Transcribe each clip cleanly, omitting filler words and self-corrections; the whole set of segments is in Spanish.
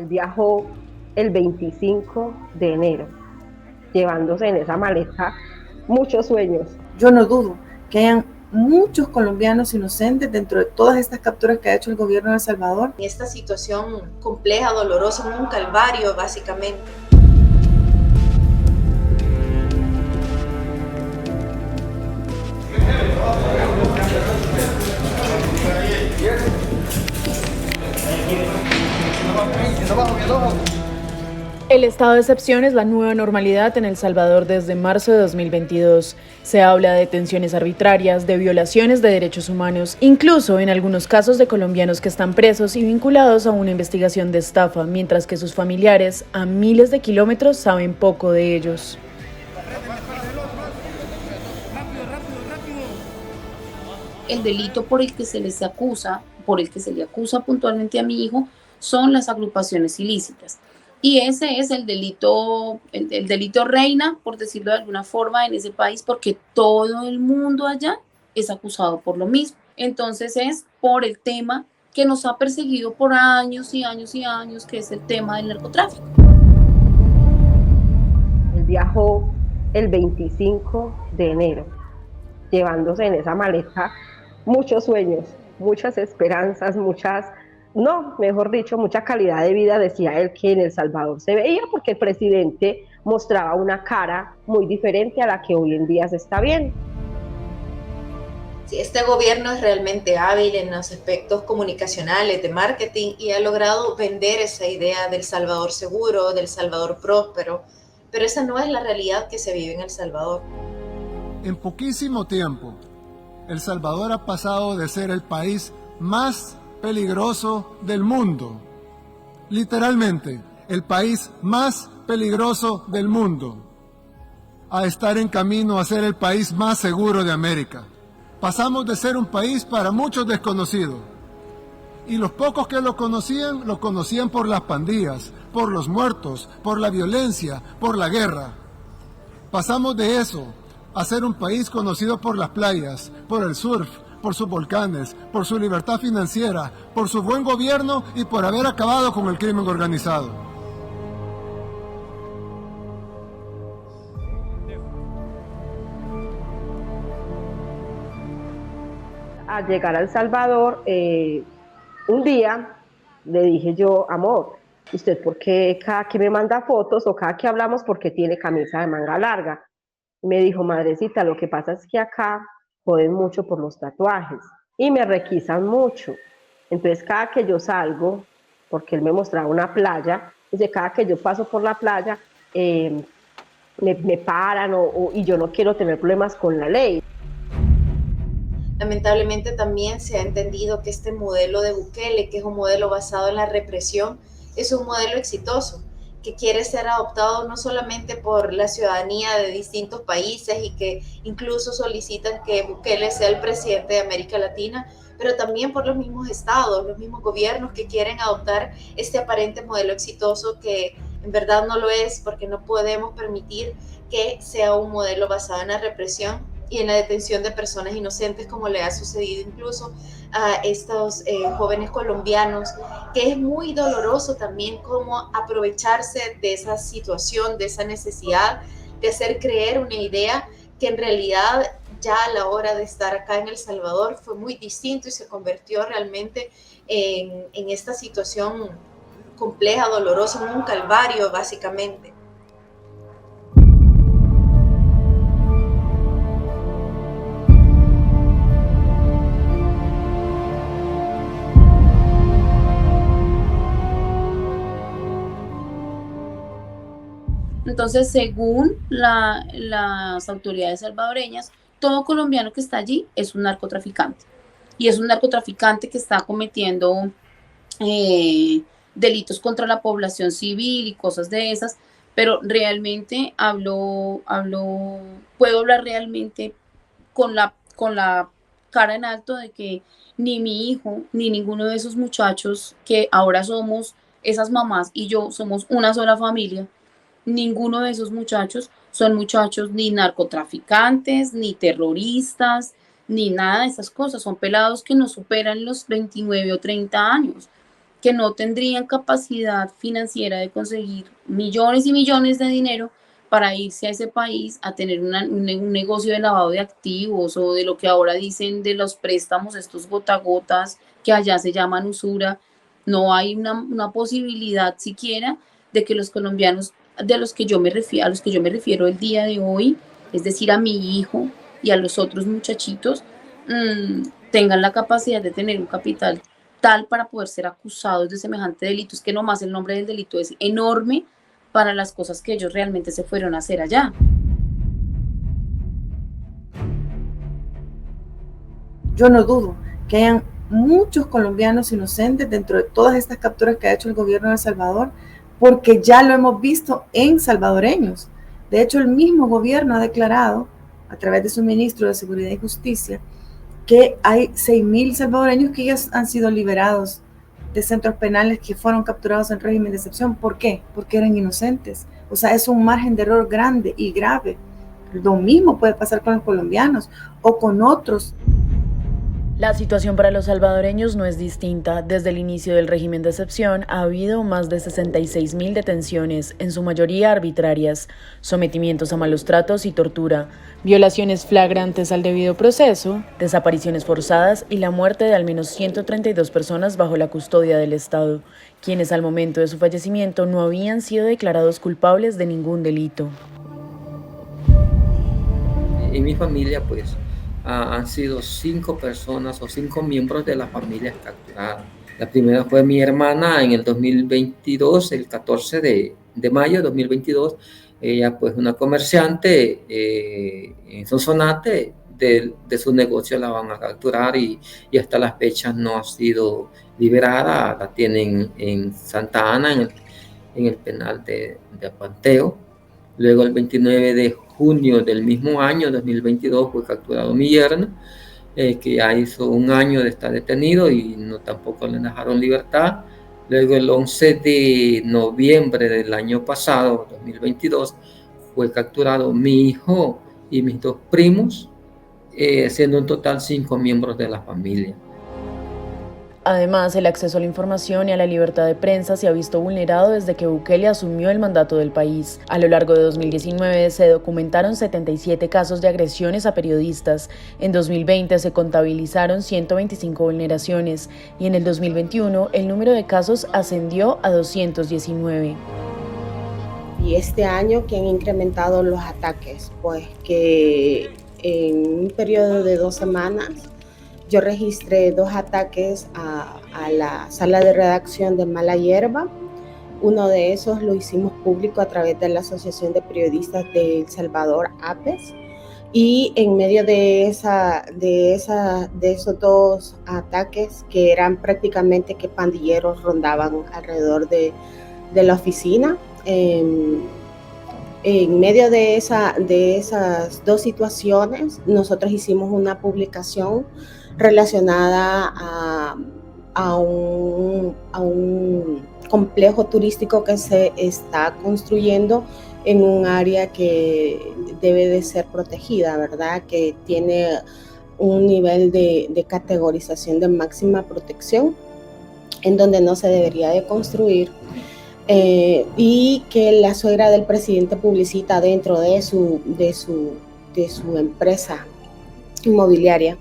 viajó el 25 de enero, llevándose en esa maleta muchos sueños. Yo no dudo que hayan muchos colombianos inocentes dentro de todas estas capturas que ha hecho el gobierno de El Salvador. En esta situación compleja, dolorosa, un calvario básicamente. El estado de excepción es la nueva normalidad en El Salvador desde marzo de 2022. Se habla de detenciones arbitrarias, de violaciones de derechos humanos, incluso en algunos casos de colombianos que están presos y vinculados a una investigación de estafa, mientras que sus familiares, a miles de kilómetros, saben poco de ellos. El delito por el que se les acusa, por el que se le acusa puntualmente a mi hijo, son las agrupaciones ilícitas. Y ese es el delito reina, por decirlo de alguna forma, en ese país, porque todo el mundo allá es acusado por lo mismo. Entonces es por el tema que nos ha perseguido por años y años y años, que es el tema del narcotráfico. Él viajó el 25 de enero, llevándose en esa maleta muchos sueños, muchas esperanzas, mejor dicho, mucha calidad de vida, decía él, que en El Salvador se veía, porque el presidente mostraba una cara muy diferente a la que hoy en día se está viendo. Sí, este gobierno es realmente hábil en los aspectos comunicacionales, de marketing, y ha logrado vender esa idea del Salvador seguro, del Salvador próspero, pero esa no es la realidad que se vive en El Salvador. En poquísimo tiempo, El Salvador ha pasado de ser el país más peligroso del mundo, literalmente, el país más peligroso del mundo, a estar en camino a ser el país más seguro de América. Pasamos de ser un país para muchos desconocido, y los pocos que lo conocían por las pandillas, por los muertos, por la violencia, por la guerra. Pasamos de eso a ser un país conocido por las playas, por el surf, por sus volcanes, por su libertad financiera, por su buen gobierno y por haber acabado con el crimen organizado. Al llegar a El Salvador, un día le dije yo, amor, ¿usted por qué cada que me manda fotos o cada que hablamos, por qué tiene camisa de manga larga? Me dijo, madrecita, lo que pasa es que acá joden mucho por los tatuajes y me requisan mucho. Entonces cada que yo salgo, porque él me mostraba una playa, dice, cada que yo paso por la playa, me paran y yo no quiero tener problemas con la ley. Lamentablemente también se ha entendido que este modelo de Bukele, que es un modelo basado en la represión, es un modelo exitoso, que quiere ser adoptado no solamente por la ciudadanía de distintos países y que incluso solicitan que Bukele sea el presidente de América Latina, pero también por los mismos estados, los mismos gobiernos que quieren adoptar este aparente modelo exitoso que en verdad no lo es, porque no podemos permitir que sea un modelo basado en la represión y en la detención de personas inocentes, como le ha sucedido incluso a estos jóvenes colombianos, que es muy doloroso también cómo aprovecharse de esa situación, de esa necesidad de hacer creer una idea que en realidad ya a la hora de estar acá en El Salvador fue muy distinto y se convirtió realmente en esta situación compleja, dolorosa, en un calvario básicamente. Entonces, según las autoridades salvadoreñas, todo colombiano que está allí es un narcotraficante. Y es un narcotraficante que está cometiendo delitos contra la población civil y cosas de esas, pero realmente puedo hablar realmente con la cara en alto de que ni mi hijo, ni ninguno de esos muchachos que ahora somos esas mamás y yo somos una sola familia, ninguno de esos muchachos son muchachos ni narcotraficantes, ni terroristas, ni nada de esas cosas. Son pelados que no superan los 29 o 30 años. que no tendrían capacidad financiera de conseguir millones y millones de dinero para irse a ese país a tener un negocio de lavado de activos o de lo que ahora dicen de los préstamos, estos gota a gotas que allá se llaman usura. No hay una posibilidad siquiera de que los colombianos a los que yo me refiero el día de hoy, es decir, a mi hijo y a los otros muchachitos, tengan la capacidad de tener un capital tal para poder ser acusados de semejante delito. Es que nomás el nombre del delito es enorme para las cosas que ellos realmente se fueron a hacer allá. Yo no dudo que hayan muchos colombianos inocentes dentro de todas estas capturas que ha hecho el gobierno de El Salvador, porque ya lo hemos visto en salvadoreños. De hecho, el mismo gobierno ha declarado, a través de su ministro de Seguridad y Justicia, que hay 6.000 salvadoreños que ya han sido liberados de centros penales que fueron capturados en régimen de excepción. ¿Por qué? Porque eran inocentes. O sea, es un margen de error grande y grave. Lo mismo puede pasar con los colombianos o con otros. La situación para los salvadoreños no es distinta. Desde el inicio del régimen de excepción ha habido más de 66.000 detenciones, en su mayoría arbitrarias, sometimientos a malos tratos y tortura, violaciones flagrantes al debido proceso, desapariciones forzadas y la muerte de al menos 132 personas bajo la custodia del Estado, quienes al momento de su fallecimiento no habían sido declarados culpables de ningún delito. En mi familia, pues, han sido 5 personas o 5 miembros de la familia capturadas. La primera fue mi hermana en el 2022, el 14 de mayo de 2022. Ella, pues, una comerciante en Sonsonate, de su negocio la van a capturar y hasta las fechas no ha sido liberada. La tienen en Santa Ana, en el penal de Apanteo. Luego, el 29 de junio del mismo año, 2022, fue capturado mi yerno, que ya hizo un año de estar detenido y tampoco le dejaron libertad. Luego, el 11 de noviembre del año pasado, 2022, fue capturado mi hijo y mis 2 primos, siendo en total 5 miembros de la familia. Además, el acceso a la información y a la libertad de prensa se ha visto vulnerado desde que Bukele asumió el mandato del país. A lo largo de 2019 se documentaron 77 casos de agresiones a periodistas. En 2020 se contabilizaron 125 vulneraciones y en el 2021 el número de casos ascendió a 219. Y este año que han incrementado los ataques, pues que en un periodo de 2 semanas yo registré 2 ataques a la sala de redacción de Mala Hierba. Uno de esos lo hicimos público a través de la Asociación de Periodistas de El Salvador, APES. Y en medio de esos 2 ataques, que eran prácticamente que pandilleros rondaban alrededor de la oficina, en medio de esas 2 situaciones, nosotros hicimos una publicación relacionada a un complejo turístico que se está construyendo en un área que debe de ser protegida, ¿verdad? Que tiene un nivel de categorización de máxima protección, en donde no se debería de construir, y que la suegra del presidente publicita dentro de su empresa inmobiliaria.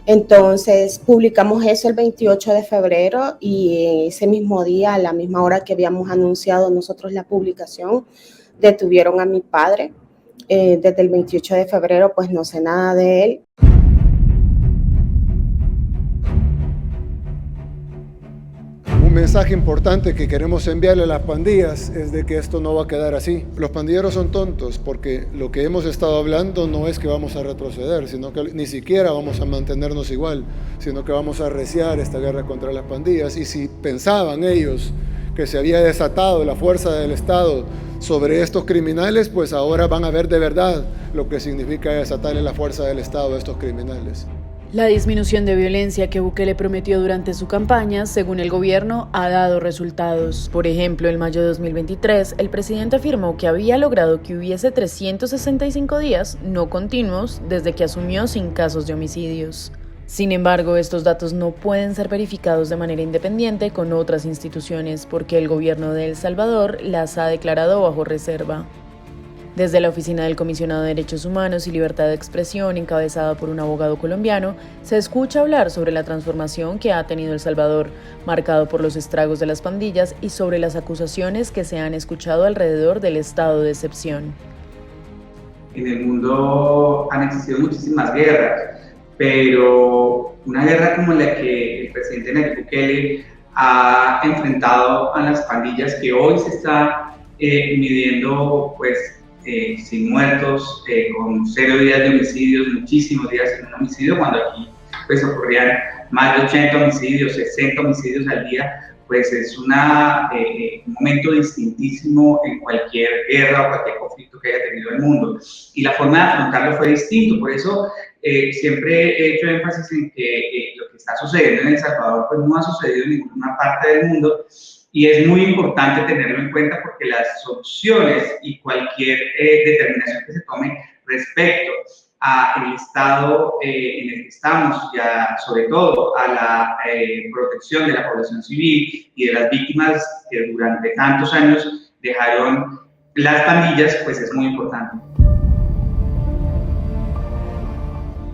Entonces publicamos eso el 28 de febrero y ese mismo día, a la misma hora que habíamos anunciado nosotros la publicación, detuvieron a mi padre. Desde el 28 de febrero pues no sé nada de él. Un mensaje importante que queremos enviarle a las pandillas es de que esto no va a quedar así. Los pandilleros son tontos porque lo que hemos estado hablando no es que vamos a retroceder, sino que ni siquiera vamos a mantenernos igual, sino que vamos a arreciar esta guerra contra las pandillas. Y si pensaban ellos que se había desatado la fuerza del Estado sobre estos criminales, pues ahora van a ver de verdad lo que significa desatarle la fuerza del Estado a estos criminales. La disminución de violencia que Bukele prometió durante su campaña, según el gobierno, ha dado resultados. Por ejemplo, en mayo de 2023, el presidente afirmó que había logrado que hubiese 365 días no continuos desde que asumió sin casos de homicidios. Sin embargo, estos datos no pueden ser verificados de manera independiente con otras instituciones porque el gobierno de El Salvador las ha declarado bajo reserva. Desde la Oficina del Comisionado de Derechos Humanos y Libertad de Expresión, encabezada por un abogado colombiano, se escucha hablar sobre la transformación que ha tenido El Salvador, marcado por los estragos de las pandillas y sobre las acusaciones que se han escuchado alrededor del estado de excepción. En el mundo han existido muchísimas guerras, pero una guerra como la que el presidente Nayib Bukele ha enfrentado a las pandillas, que hoy se está midiendo pues sin muertos, con 0 días de homicidios, muchísimos días sin un homicidio, cuando aquí pues ocurrían más de 80 homicidios, 60 homicidios al día, pues es un momento distintísimo en cualquier guerra o cualquier conflicto que haya tenido el mundo. Y la forma de afrontarlo fue distinto, por eso siempre he hecho énfasis en que lo que está sucediendo en El Salvador pues no ha sucedido en ninguna parte del mundo, y es muy importante tenerlo en cuenta porque las soluciones y cualquier determinación que se tome respecto al estado en el que estamos, ya sobre todo a la protección de la población civil y de las víctimas que durante tantos años dejaron las pandillas, pues es muy importante.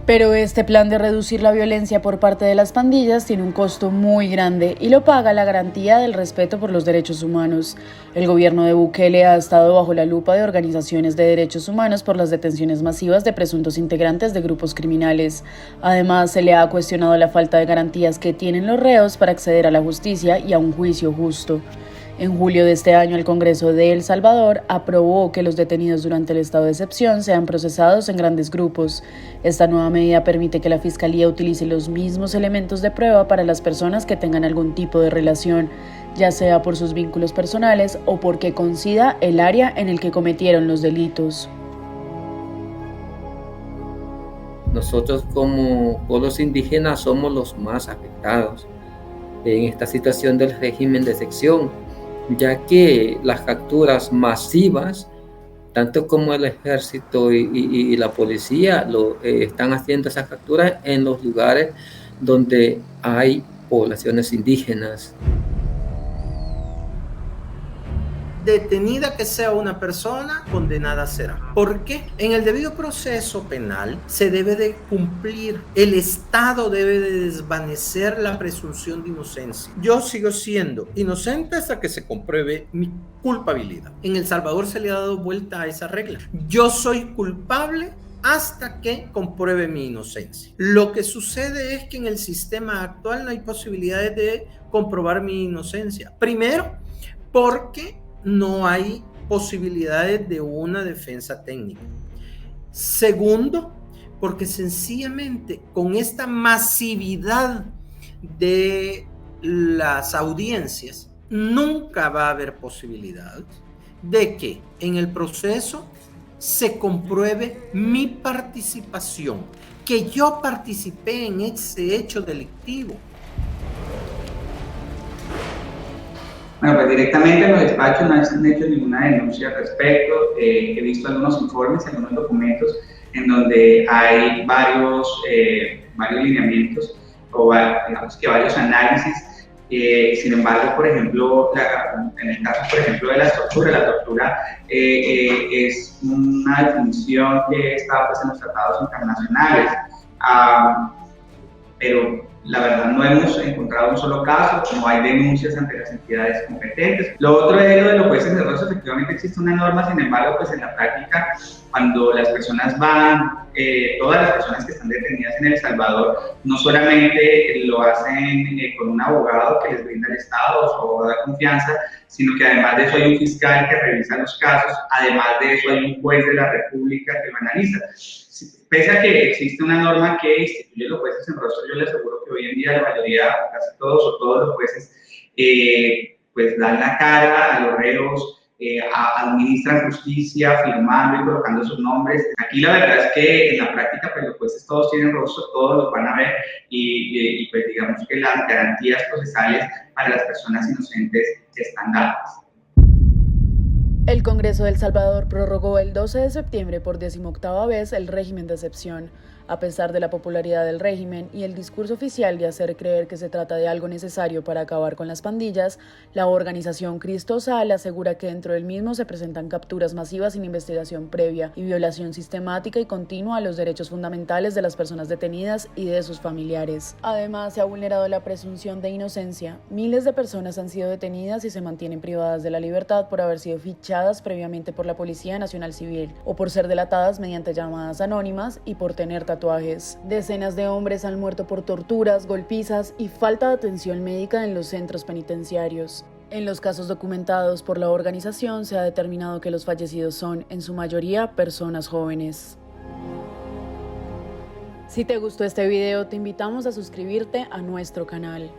Pero este plan de reducir la violencia por parte de las pandillas tiene un costo muy grande y lo paga la garantía del respeto por los derechos humanos. El gobierno de Bukele ha estado bajo la lupa de organizaciones de derechos humanos por las detenciones masivas de presuntos integrantes de grupos criminales. Además, se le ha cuestionado la falta de garantías que tienen los reos para acceder a la justicia y a un juicio justo. En julio de este año, el Congreso de El Salvador aprobó que los detenidos durante el estado de excepción sean procesados en grandes grupos. Esta nueva medida permite que la Fiscalía utilice los mismos elementos de prueba para las personas que tengan algún tipo de relación, ya sea por sus vínculos personales o porque coincida el área en el que cometieron los delitos. Nosotros como pueblos indígenas somos los más afectados en esta situación del régimen de excepción, ya que las capturas masivas, tanto como el ejército y la policía, están haciendo esas capturas en los lugares donde hay poblaciones indígenas. Detenida que sea una persona, condenada será. ¿Por qué? En el debido proceso penal se debe de cumplir, el Estado debe de desvanecer la presunción de inocencia. Yo sigo siendo inocente hasta que se compruebe mi culpabilidad. En El Salvador se le ha dado vuelta a esa regla. Yo soy culpable hasta que compruebe mi inocencia. Lo que sucede es que en el sistema actual no hay posibilidades de comprobar mi inocencia. Primero, porque no hay posibilidades de una defensa técnica. Segundo, porque sencillamente con esta masividad de las audiencias, nunca va a haber posibilidad de que en el proceso se compruebe mi participación, que yo participé en ese hecho delictivo. Bueno, pues directamente en los despachos no han hecho ninguna denuncia al respecto. He visto algunos informes, algunos documentos en donde hay varios lineamientos o digamos que varios análisis. Sin embargo, por ejemplo, en el caso, por ejemplo, de la tortura es una definición que está pues, en los tratados internacionales, pero la verdad no hemos encontrado un solo caso, no hay denuncias ante las entidades competentes. Lo otro es lo de los jueces de rostro. Efectivamente existe una norma, sin embargo, pues en la práctica, cuando las personas van, todas las personas que están detenidas en El Salvador, no solamente lo hacen con un abogado que les brinda el Estado, su abogado de confianza, sino que además de eso hay un fiscal que revisa los casos, además de eso hay un juez de la República que lo analiza. Pese a que existe una norma que instituye los jueces en rostro, yo les aseguro que hoy en día la mayoría, casi todos o todos los jueces, pues dan la cara a los reos, administran justicia, firmando y colocando sus nombres. Aquí la verdad es que en la práctica pues los jueces todos tienen rostro, todos los van a ver y pues digamos que las garantías procesales para las personas inocentes están dadas. El Congreso de El Salvador prorrogó el 12 de septiembre por 18ª vez el régimen de excepción. A pesar de la popularidad del régimen y el discurso oficial de hacer creer que se trata de algo necesario para acabar con las pandillas, la organización Cristosal asegura que dentro del mismo se presentan capturas masivas sin investigación previa y violación sistemática y continua a los derechos fundamentales de las personas detenidas y de sus familiares. Además, se ha vulnerado la presunción de inocencia. Miles de personas han sido detenidas y se mantienen privadas de la libertad por haber sido fichadas previamente por la Policía Nacional Civil o por ser delatadas mediante llamadas anónimas y por tener tatuajes. Decenas de hombres han muerto por torturas, golpizas y falta de atención médica en los centros penitenciarios. En los casos documentados por la organización se ha determinado que los fallecidos son, en su mayoría, personas jóvenes. Si te gustó este video, te invitamos a suscribirte a nuestro canal.